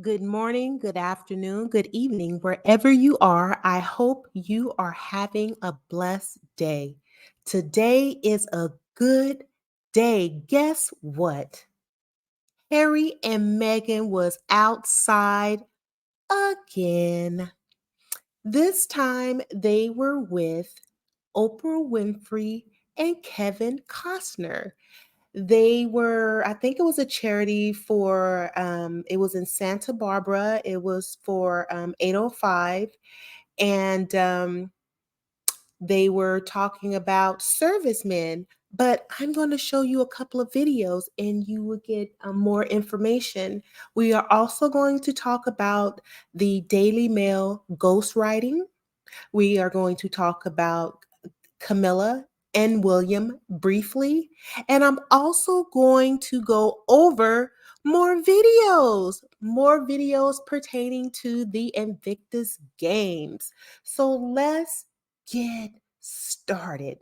Good morning, good afternoon, good evening, wherever you are. I hope you are having a blessed day. Today is a good day. Guess what? Harry and Meghan was outside again. This time they were with Oprah Winfrey and Kevin Costner. They were, I think it was a charity for, it was in Santa Barbara. It was for 805. And they were talking about servicemen. But I'm going to show you a couple of videos and you will get more information. We are also going to talk about the Daily Mail ghostwriting. We are going to talk about Camilla and William briefly. And I'm also going to go over more videos pertaining to the Invictus Games. So let's get started.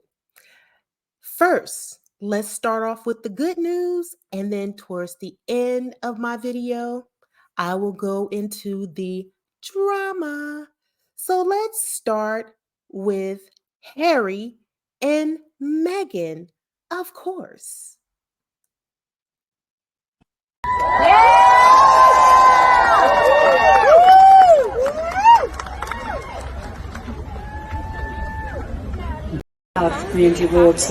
First, let's start off with the good news, and then towards the end of my video, I will go into the drama. So let's start with Harry and Meghan, of course. Community Awards.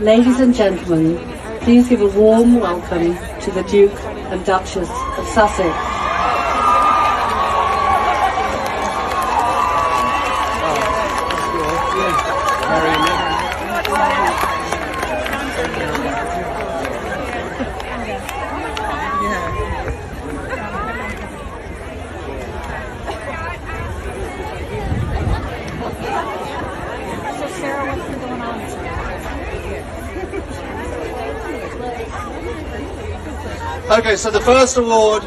Ladies and gentlemen, please give a warm welcome to the Duke and Duchess of Sussex. Okay, so the first award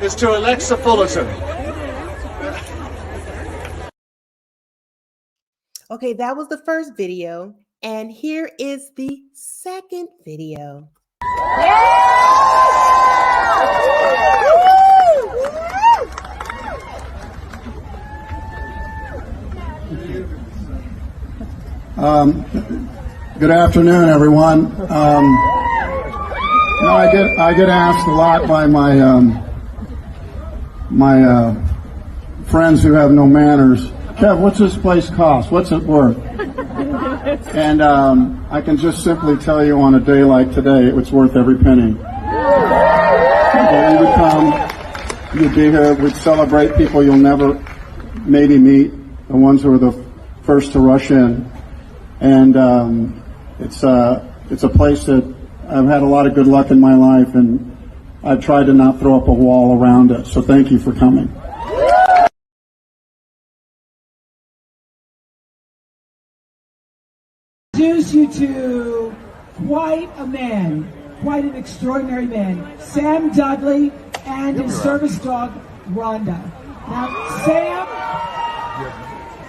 is to Alexa Fullerton. Okay, that was the first video, and here is the second video. Good afternoon, everyone. I get asked a lot by my friends who have no manners. Kev, what's this place cost? What's it worth? And I can just simply tell you, on a day like today, it's worth every penny. You would come, you'd be here, we'd celebrate people you'll never maybe meet, the ones who are the first to rush in. And it's a place that I've had a lot of good luck in my life, and I've tried to not throw up a wall around it. So thank you for coming. Introduce you to quite a man, quite an extraordinary man, Sam Dudley and his service dog, Rhonda. Now, Sam,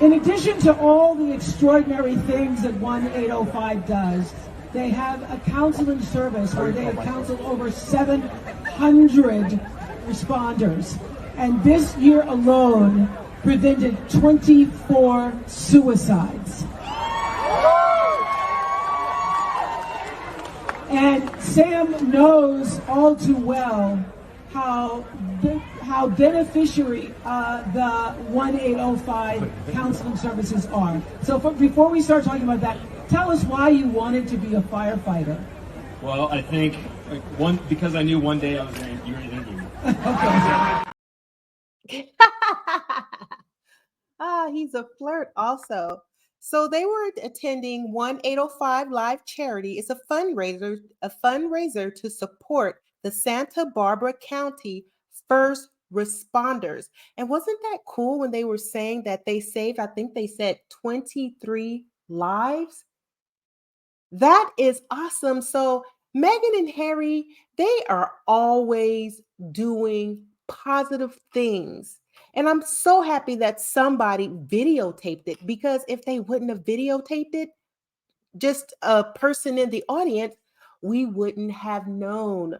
in addition to all the extraordinary things that 1805 does, they have a counseling service where they have counseled over 700 responders. And this year alone prevented 24 suicides. And Sam knows all too well how beneficiary the 1805 counseling services are. So before we start talking about that, tell us why you wanted to be a firefighter. Well, I think because I knew one day I was going to be interviewed. Okay. He's a flirt also. So they were attending 1805 Live Charity. It's a fundraiser to support the Santa Barbara County first responders. And wasn't that cool when they were saying that they saved, I think they said 23 lives? That is awesome. So Meghan and Harry, they are always doing positive things. And I'm so happy that somebody videotaped it, because if they wouldn't have videotaped it, just a person in the audience, we wouldn't have known.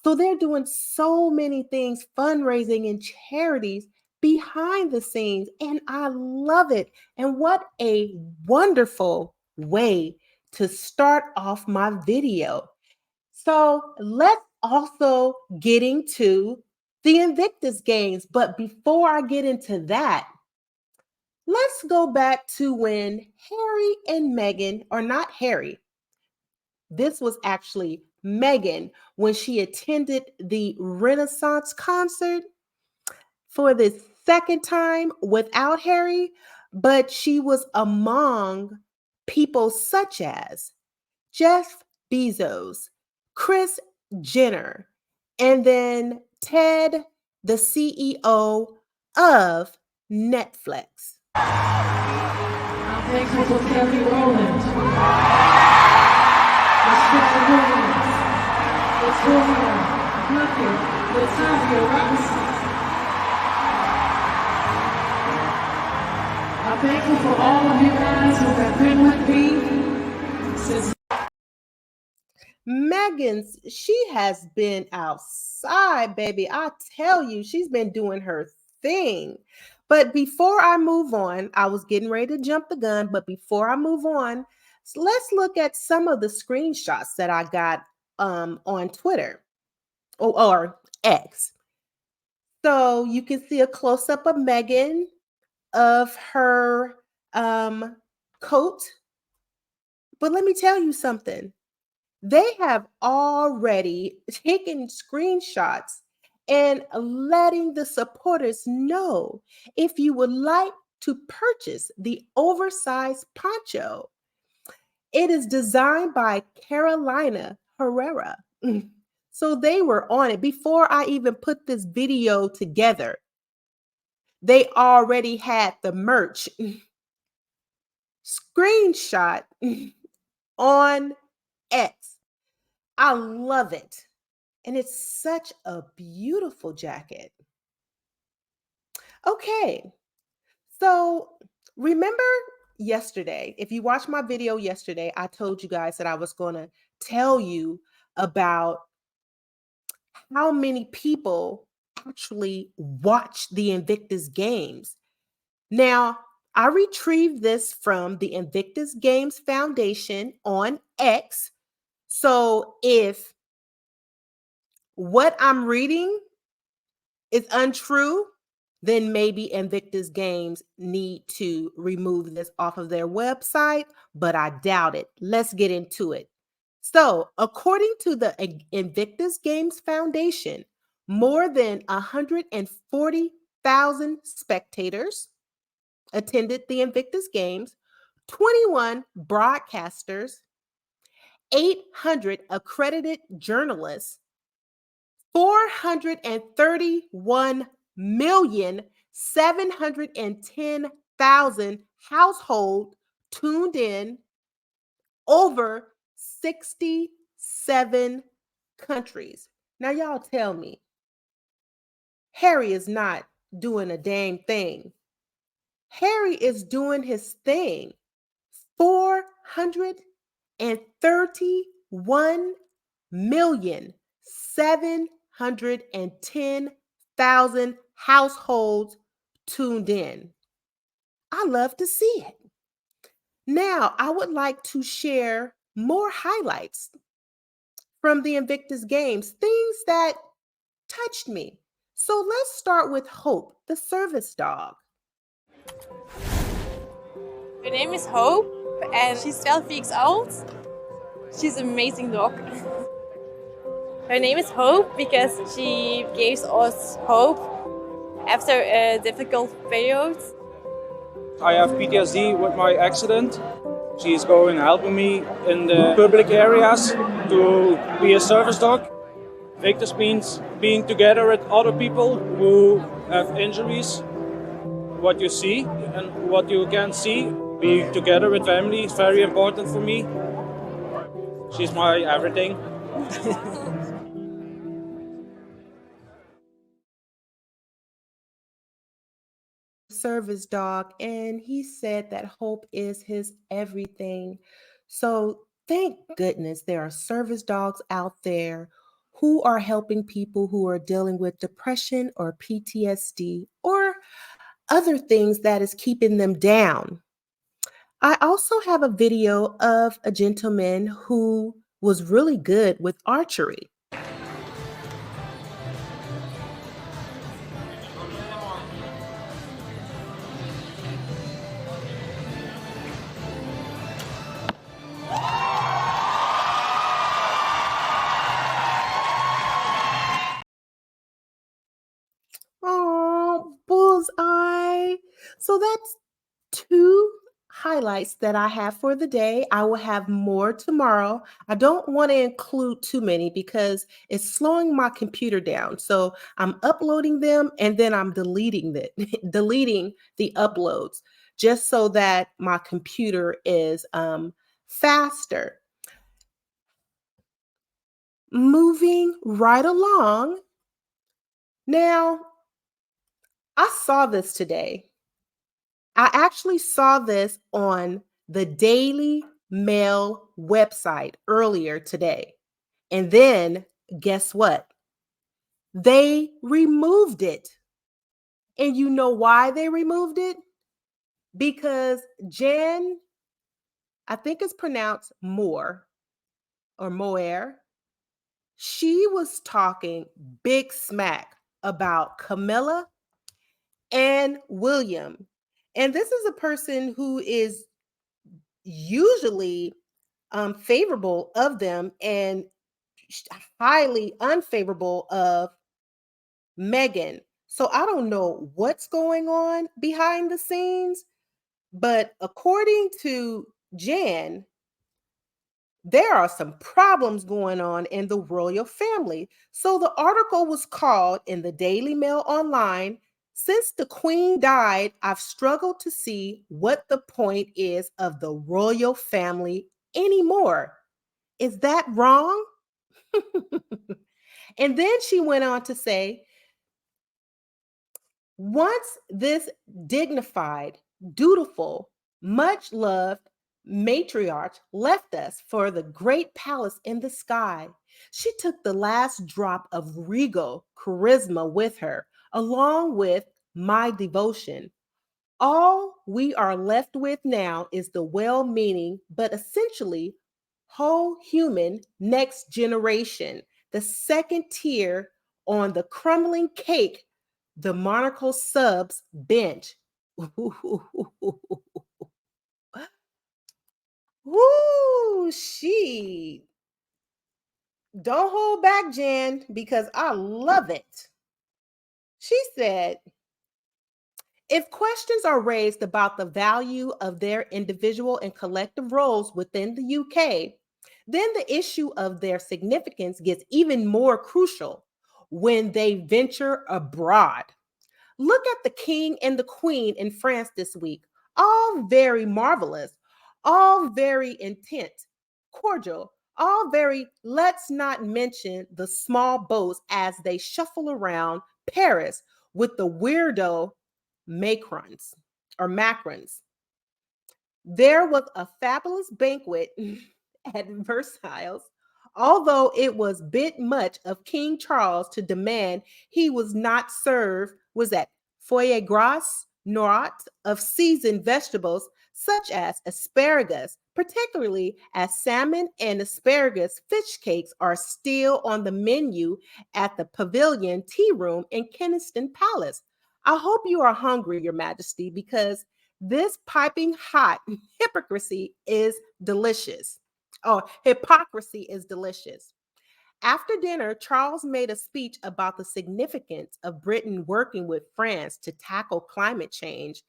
So they're doing so many things, fundraising and charities behind the scenes, and I love it. And what a wonderful way to start off my video. So let's also get into the Invictus Games. But before I get into that, let's go back to when Harry and Meghan, or not Harry, this was actually Meghan, when she attended the Renaissance concert for the second time without Harry, but she was among people such as Jeff Bezos, Kris Jenner, and then Ted, the CEO of Netflix. I'm thankful for Kelly Rowland. Victoria, Lucky, Latavia Robinson. I'm thankful for all of you guys who have been with me since. Meghan, she has been outside, baby. I tell you, she's been doing her thing. But before I move on, I was getting ready to jump the gun, but before I move on, let's look at some of the screenshots that I got on Twitter or X. So you can see a close-up of Meghan, of her coat. But let me tell you something. They have already taken screenshots and letting the supporters know if you would like to purchase the oversized poncho. It is designed by Carolina Herrera. So they were on it before I even put this video together. They already had the merch screenshot on X. I love it. And it's such a beautiful jacket. Okay. So remember yesterday, if you watched my video yesterday, I told you guys that I was going to tell you about how many people actually watch the Invictus Games. Now, I retrieved this from the Invictus Games Foundation on X. So if what I'm reading is untrue, then maybe Invictus Games need to remove this off of their website, but I doubt it. Let's get into it. So, according to the Invictus Games Foundation, more than 140,000 spectators attended the Invictus Games, 21 broadcasters, 800 accredited journalists, 431,710,000 households tuned in, over 67 countries. Now, y'all tell me, Harry is not doing a damn thing. Harry is doing his thing. 431,710,000 households tuned in. I love to see it. Now, I would like to share more highlights from the Invictus Games, things that touched me. So let's start with Hope, the service dog. Her name is Hope, and she's 12 weeks old. She's an amazing dog. Her name is Hope because she gives us hope after a difficult period. I have PTSD with my accident. She's going helping me in the public areas to be a service dog. Victus means being together with other people who have injuries. What you see and what you can see, being together with family is very important for me. She's my everything. Service dog, and he said that Hope is his everything. So thank goodness there are service dogs out there who are helping people who are dealing with depression or PTSD or other things that is keeping them down. I also have a video of a gentleman who was really good with archery. Oh, bullseye. So that's two highlights that I have for the day. I will have more tomorrow. I don't want to include too many because it's slowing my computer down. So I'm uploading them and then I'm deleting deleting the uploads just so that my computer is faster. Moving right along. Now, I saw this today. I actually saw this on the Daily Mail website earlier today. And then guess what? They removed it. And you know why they removed it? Because Jan, I think it's pronounced Moore or Moer, she was talking big smack about Camilla and William. And this is a person who is usually favorable of them and highly unfavorable of Meghan. So I don't know what's going on behind the scenes, but according to Jan, there are some problems going on in the royal family. So the article was called in the Daily Mail Online, "Since the Queen died, I've struggled to see what the point is of the royal family anymore. Is that wrong?" And then she went on to say, "Once this dignified, dutiful, much loved matriarch left us for the great palace in the sky, she took the last drop of regal charisma with her, along with my devotion. All we are left with now is the well meaning, but essentially whole human next generation, the second tier on the crumbling cake, the monarchical subs bench." Woo, she don't hold back, Jan, because I love it. She said, "If questions are raised about the value of their individual and collective roles within the UK, then the issue of their significance gets even more crucial when they venture abroad. Look at the king and the queen in France this week. All very marvelous, all very intent, cordial, all very, let's not mention the small boats as they shuffle around Paris with the weirdo Macrons or Macrons. There was a fabulous banquet at Versailles, although it was bit much of King Charles to demand he was not served, was that foie gras norat of seasoned vegetables such as asparagus, particularly as salmon and asparagus fish cakes are still on the menu at the Pavilion Tea Room in Kensington Palace. I hope you are hungry, Your Majesty, because this piping hot hypocrisy is delicious. Oh, hypocrisy is delicious. After dinner, Charles made a speech about the significance of Britain working with France to tackle climate change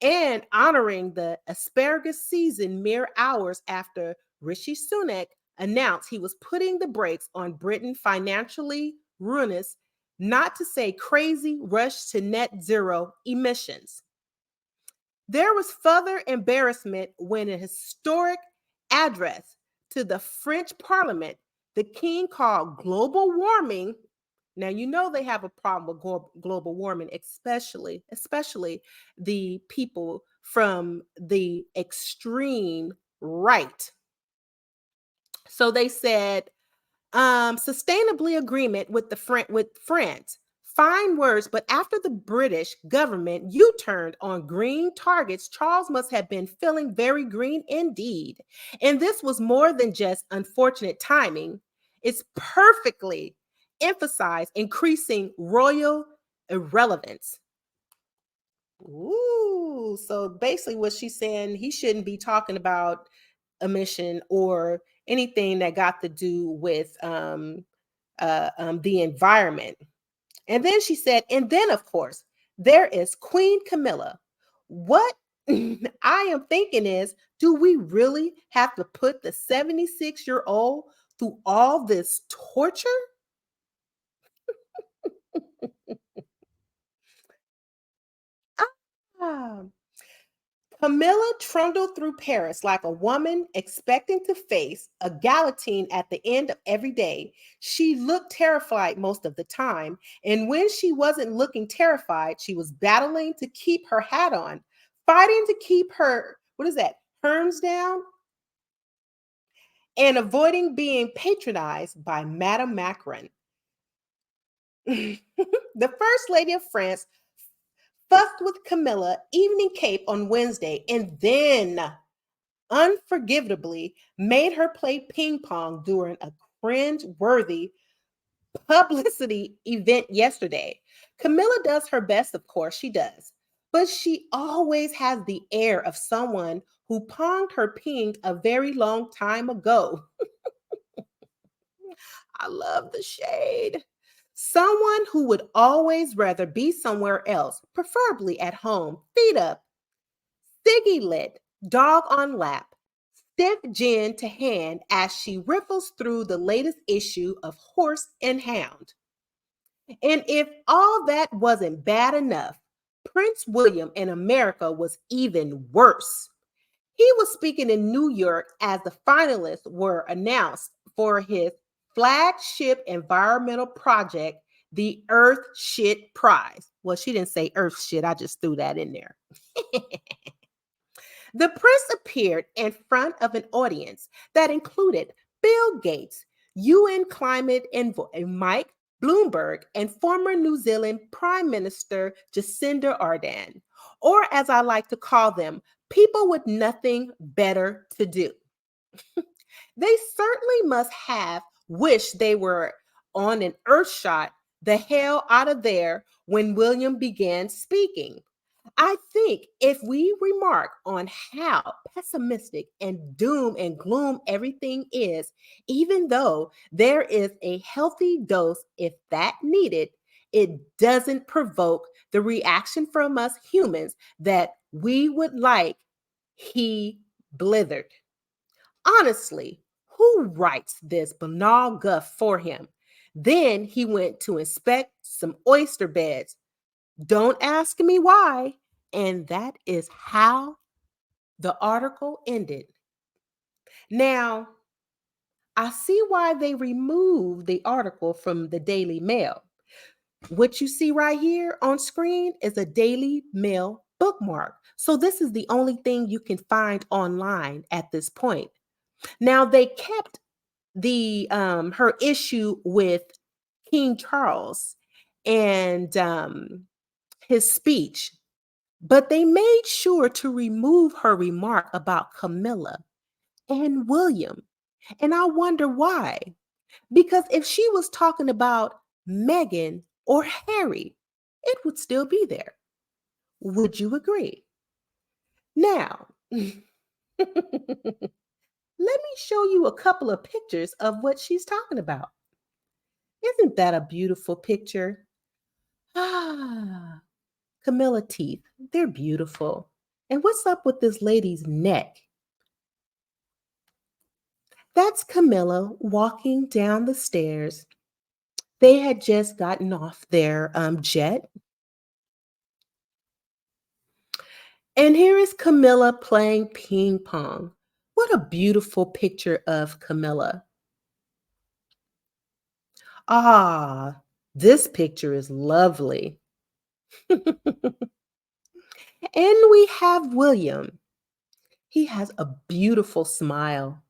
and honoring the asparagus season mere hours after Rishi Sunak announced he was putting the brakes on Britain financially ruinous, not to say crazy rush to net zero emissions. There was further embarrassment when a historic address to the French Parliament, the king called global warming. Now, you know they have a problem with global warming, especially the people from the extreme right. So they said, Sustainably agreement with with France. Fine words, but after the British government U-turned on green targets, Charles must have been feeling very green indeed. And this was more than just unfortunate timing. It's perfectly emphasized increasing royal irrelevance. Ooh, so basically what she's saying, he shouldn't be talking about emission or anything that got to do with the environment. And then she said, and then of course, there is Queen Camilla. What I am thinking is, do we really have to put the 76-year-old through all this torture? Ah. Camilla trundled through Paris like a woman expecting to face a guillotine at the end of every day. She looked terrified most of the time, and when she wasn't looking terrified, she was battling to keep her hat on, fighting to keep her, what is that, herms down, and avoiding being patronized by Madame Macron. The First Lady of France fussed with Camilla evening cape on Wednesday and then unforgivably made her play ping pong during a cringe-worthy publicity event yesterday. Camilla does her best, of course she does, but she always has the air of someone who ponged her ping a very long time ago. I love the shade. Someone who would always rather be somewhere else, preferably at home, feet up, ciggy lit, dog on lap, stiff gin to hand as she riffles through the latest issue of Horse and Hound. And if all that wasn't bad enough, Prince William in America was even worse. He was speaking in New York as the finalists were announced for his flagship environmental project, the Earth Shit Prize. Well, she didn't say Earth Shit, I just threw that in there. The prince appeared in front of an audience that included Bill Gates, UN climate envoy Mike Bloomberg, and former New Zealand Prime Minister Jacinda Ardern, or as I like to call them, people with nothing better to do. They certainly must have wished they were on an earth shot the hell out of there when William began speaking. I think if we remark on how pessimistic and doom and gloom everything is, even though there is a healthy dose, if that needed, it doesn't provoke the reaction from us humans that we would like. He blithered. Honestly, who writes this banal guff for him? Then he went to inspect some oyster beds. Don't ask me why. And that is how the article ended. Now, I see why they removed the article from the Daily Mail. What you see right here on screen is a Daily Mail bookmark. So this is the only thing you can find online at this point. Now they kept the her issue with King Charles and his speech, but they made sure to remove her remark about Camilla and William. And I wonder why. Because if she was talking about Meghan or Harry, it would still be there. Would you agree? Now, let me show you a couple of pictures of what she's talking about. Isn't that a beautiful picture? Ah, Camilla teeth, they're beautiful. And what's up with this lady's neck? That's Camilla walking down the stairs. They had just gotten off their jet. And here is Camilla playing ping pong. What a beautiful picture of Camilla. Ah, this picture is lovely. And we have William. He has a beautiful smile.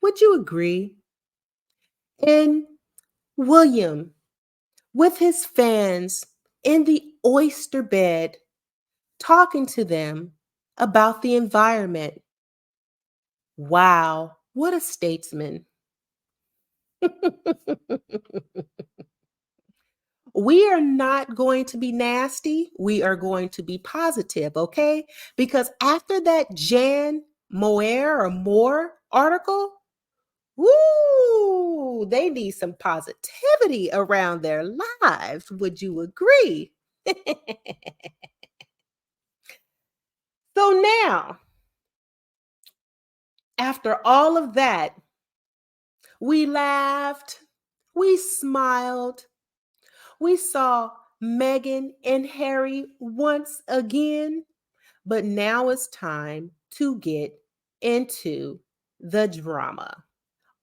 Would you agree? And William, with his fans in the oyster bed, talking to them about the environment. Wow, what a statesman. We are not going to be nasty. We are going to be positive, okay? Because after that Jan Moore or Moore article, woo, they need some positivity around their lives. Would you agree? So now, after all of that, we laughed, we smiled, we saw Meghan and Harry once again, but now it's time to get into the drama.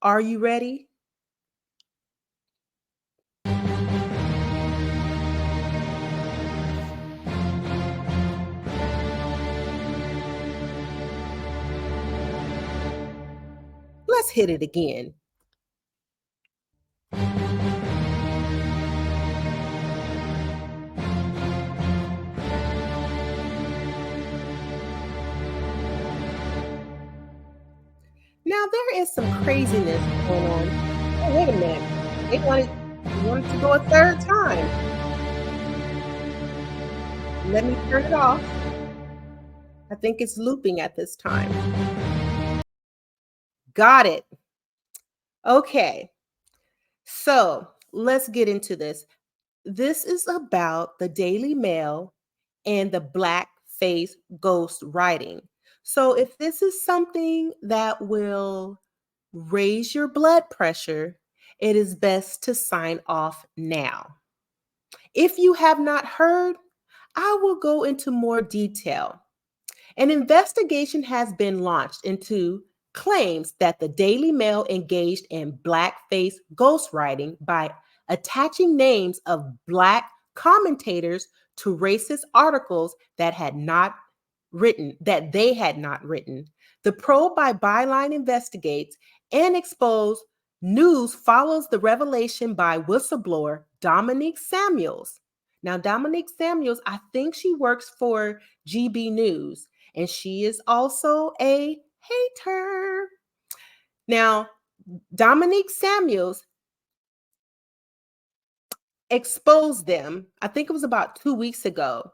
Are you ready? Let's hit it again. Now there is some craziness going on. Oh, wait a minute. They wanted to go a third time. Let me turn it off. I think it's looping at this time. Got it. Okay. So let's get into this. This is about the Daily Mail and the blackface ghost writing. So if this is something that will raise your blood pressure, it is best to sign off now. If you have not heard, I will go into more detail. An investigation has been launched into claims that the Daily Mail engaged in blackface ghostwriting by attaching names of Black commentators to racist articles that they had not written. The probe by Byline investigates and expose news follows the revelation by whistleblower Dominique Samuels. Now, Dominique Samuels, I think she works for GB News, and she is also a hater. Now, Dominique Samuels exposed them, I think it was about 2 weeks ago,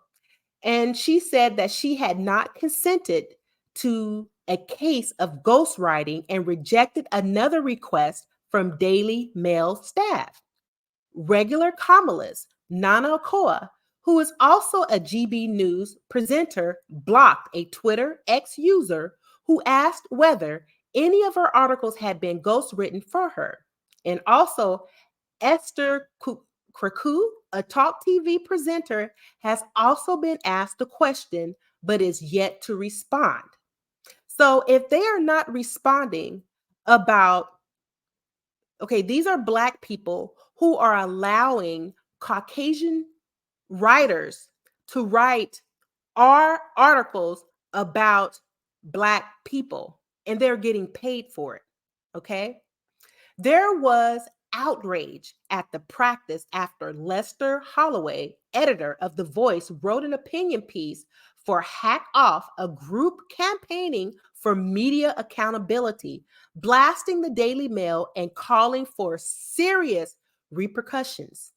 and she said that she had not consented to a case of ghostwriting and rejected another request from Daily Mail staff. Regular Kamala's Nana Okoa, who is also a GB News presenter, blocked a Twitter X user who asked whether any of her articles had been ghostwritten for her. And also, Esther Kraku, a Talk TV presenter, has also been asked the question, but is yet to respond. So if they are not responding about, okay, these are Black people who are allowing Caucasian writers to write our articles about Black people, and they're getting paid for it, okay? There was outrage at the practice after Lester Holloway, editor of The Voice, wrote an opinion piece for Hack Off, a group campaigning for media accountability, blasting the Daily Mail and calling for serious repercussions.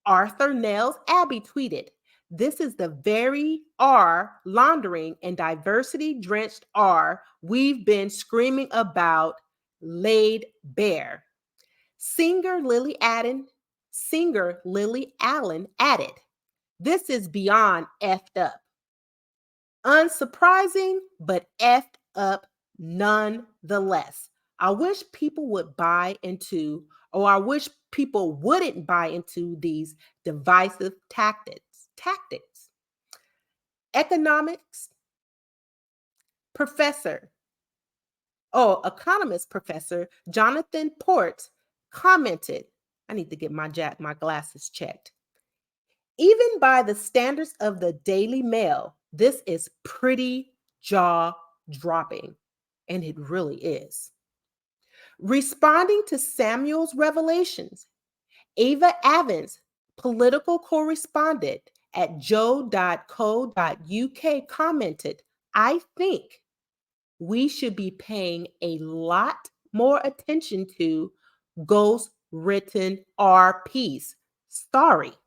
Arthur Nels Abbey tweeted, "This is the very R laundering and diversity drenched R we've been screaming about laid bare." Singer Lily Allen added, "This is beyond effed up. Unsurprising, but effed up nonetheless." I wish people would buy into, or I wish people wouldn't buy into these divisive tactics. Economist professor Jonathan Port commented, I need to get my glasses checked. "Even by the standards of the Daily Mail, this is pretty jaw-dropping." And it really is. Responding to Samuel's revelations, Ava Evans, political correspondent at joe.co.uk, commented, "I think we should be paying a lot more attention to ghost written RPs. Sorry."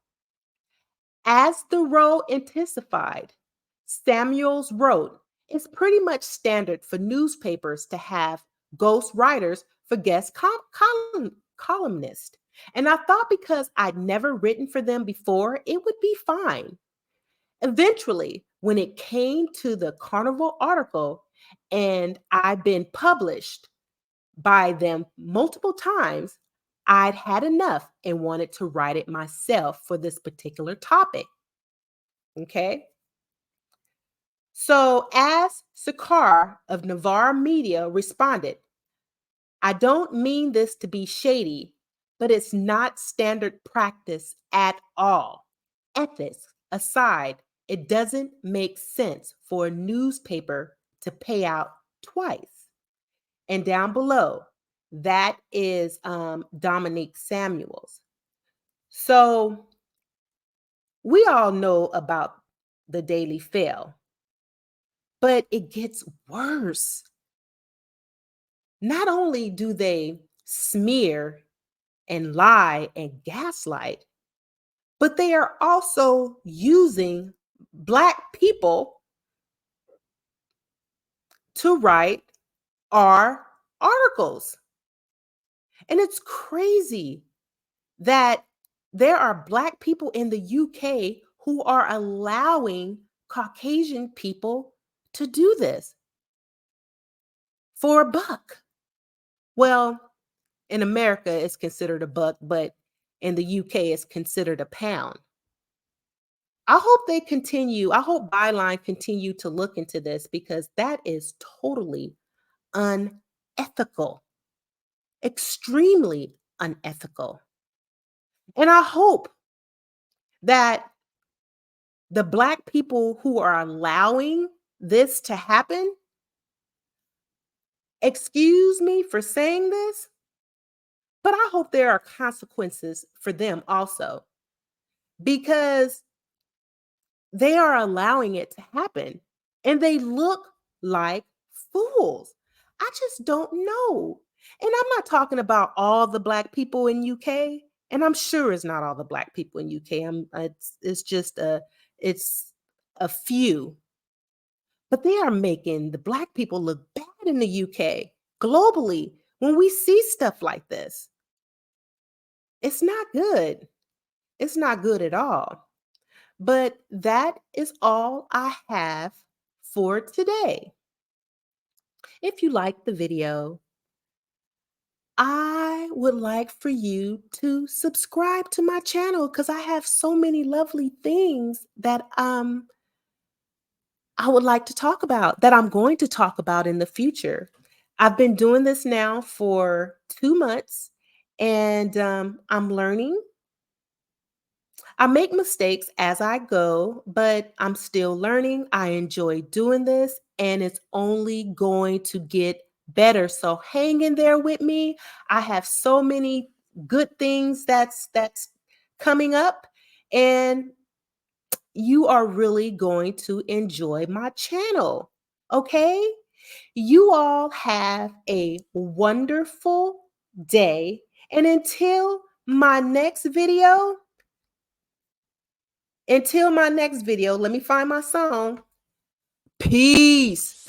As the role intensified, Samuels wrote, "It's pretty much standard for newspapers to have ghost writers for guest columnists. And I thought because I'd never written for them before, it would be fine." Eventually, when it came to the Carnival article, and I'd been published by them multiple times, I'd had enough and wanted to write it myself for this particular topic. Okay. So, as Sakar of Navarre Media responded, "I don't mean this to be shady, but it's not standard practice at all. Ethics aside, it doesn't make sense for a newspaper to pay out twice." And down below, that is Dominique Samuels. So we all know about the Daily Fail, but it gets worse. Not only do they smear and lie and gaslight, but they are also using Black people to write our articles. And it's crazy that there are Black people in the UK who are allowing Caucasian people to do this for a buck. Well, in America, it's considered a buck, but in the UK, it's considered a pound. I hope Byline continue to look into this, because that is totally unethical, extremely unethical. And I hope that the Black people who are allowing this to happen, excuse me for saying this, but I hope there are consequences for them also, because they are allowing it to happen and they look like fools. I just don't know. And I'm not talking about all the Black people in UK, and I'm sure it's not all the Black people in UK. It's just it's a few. But they are making the Black people look bad in the UK globally when we see stuff like this. It's not good. It's not good at all. But that is all I have for today. If you like the video, I would like for you to subscribe to my channel, because I have so many lovely things that I would like to talk about, that I'm going to talk about in the future. I've been doing this now for 2 months, and I'm learning. I make mistakes as I go, but I'm still learning. I enjoy doing this, and it's only going to get better. So hang in there with me. I have so many good things that's coming up, and you are really going to enjoy my channel. Okay? You all have a wonderful day, and until my next video, let me find my song. Peace.